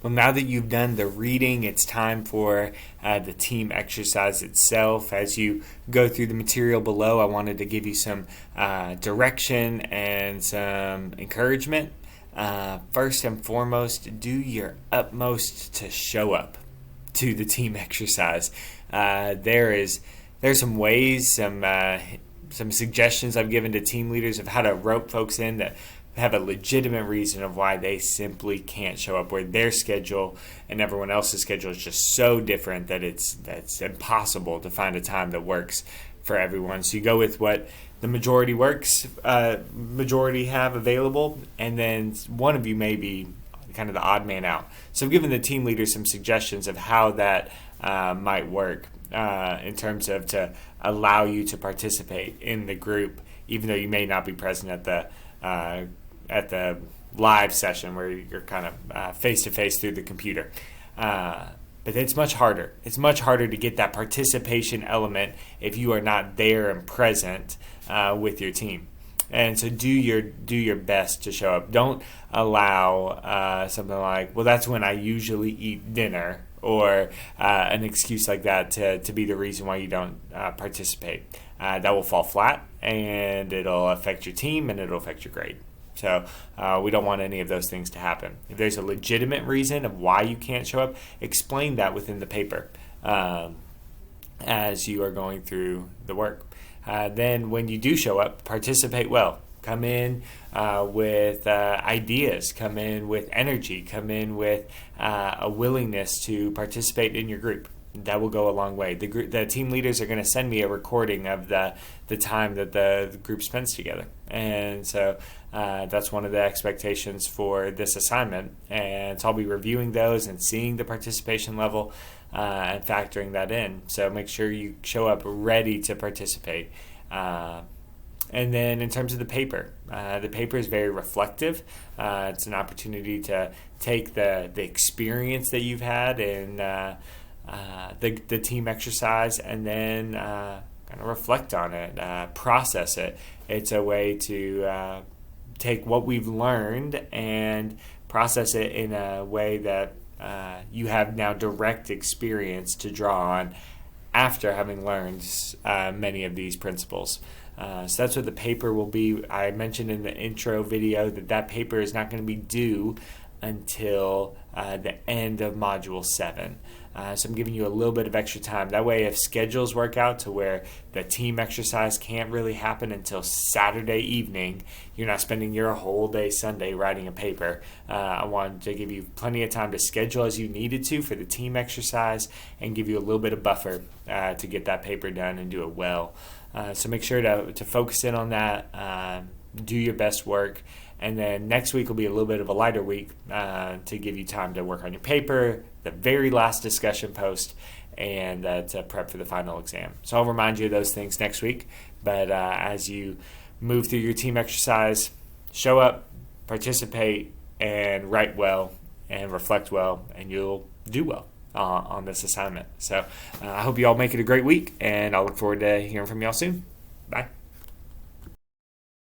Well, now that you've done the reading, it's time for the team exercise itself. As you go through the material below, I wanted to give you some direction and some encouragement. First and foremost, do your utmost to show up to the team exercise. There's some ways, some suggestions I've given to team leaders of how to rope folks in that have a legitimate reason of why they simply can't show up, where their schedule and everyone else's schedule is just so different that that's impossible to find a time that works for everyone. So you go with what the majority majority have available, and then one of you may be kind of the odd man out. So I've given the team leaders some suggestions of how that might work in terms of to allow you to participate in the group, even though you may not be present at the live session where you're kind of face-to-face through the computer. But it's much harder. It's much harder to get that participation element if you are not there and present with your team. And so do your best to show up. Don't allow something like, well, that's when I usually eat dinner, or an excuse like that to be the reason why you don't participate. That will fall flat, and it'll affect your team, and it'll affect your grade. So we don't want any of those things to happen. If there's a legitimate reason of why you can't show up, explain that within the paper as you are going through the work. Then when you do show up, participate well. Come in with ideas, come in with energy, come in with a willingness to participate in your group. That will go a long way. The team leaders are going to send me a recording of the time that the group spends together. And so that's one of the expectations for this assignment. And so I'll be reviewing those and seeing the participation level and factoring that in. So make sure you show up ready to participate. And then in terms of the paper is very reflective. It's an opportunity to take the experience that you've had in the team exercise and then kind of reflect on it, process it. It's a way to take what we've learned and process it in a way that you have now direct experience to draw on after having learned many of these principles. So that's what the paper will be. I mentioned in the intro video that paper is not going to be due until the end of Module 7. So I'm giving you a little bit of extra time. That way, if schedules work out to where the team exercise can't really happen until Saturday evening, you're not spending your whole day Sunday writing a paper. I wanted to give you plenty of time to schedule as you needed to for the team exercise and give you a little bit of buffer to get that paper done and do it well. So make sure to focus in on that, do your best work. And then next week will be a little bit of a lighter week to give you time to work on your paper, the very last discussion post, and to prep for the final exam. So I'll remind you of those things next week. But as you move through your team exercise, show up, participate, and write well and reflect well, and you'll do well on this assignment. So I hope you all make it a great week, and I'll look forward to hearing from y'all soon. Bye.